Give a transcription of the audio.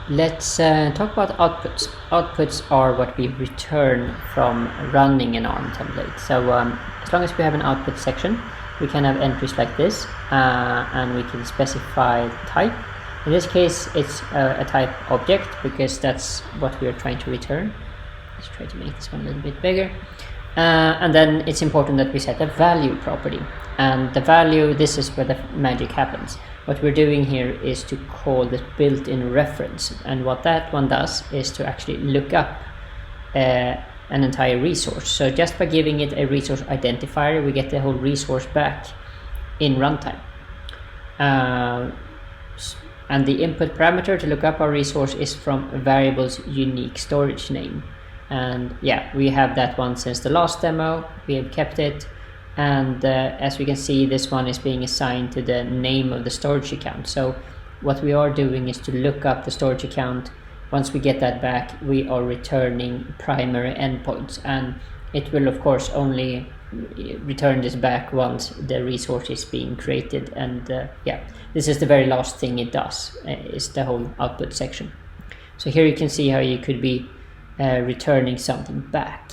Let's talk about outputs. Outputs are what we return from running an ARM template. So as long as we have an output section, we can have entries like this, and we can specify the type. In this case, it's a type object because that's what we are trying to return. Let's try to make this one a little bit bigger. And then it's important that we set a value property. And the value, this is where the magic happens. What we're doing here is to call this built-in reference. And what that one does is to actually look up an entire resource. So just by giving it a resource identifier, we get the whole resource back in runtime. And the input parameter to look up our resource is from a variable's unique storage name. And yeah, we have that one since the last demo. We have kept it, and as we can see, this one is being assigned to the name of the storage account. So what we are doing is to look up the storage account. Once we get that back, we are returning primary endpoints, and it will of course only return this back once the resource is being created. And yeah, this is the very last thing it does, is the whole output section. So here you can see how you could be returning something back.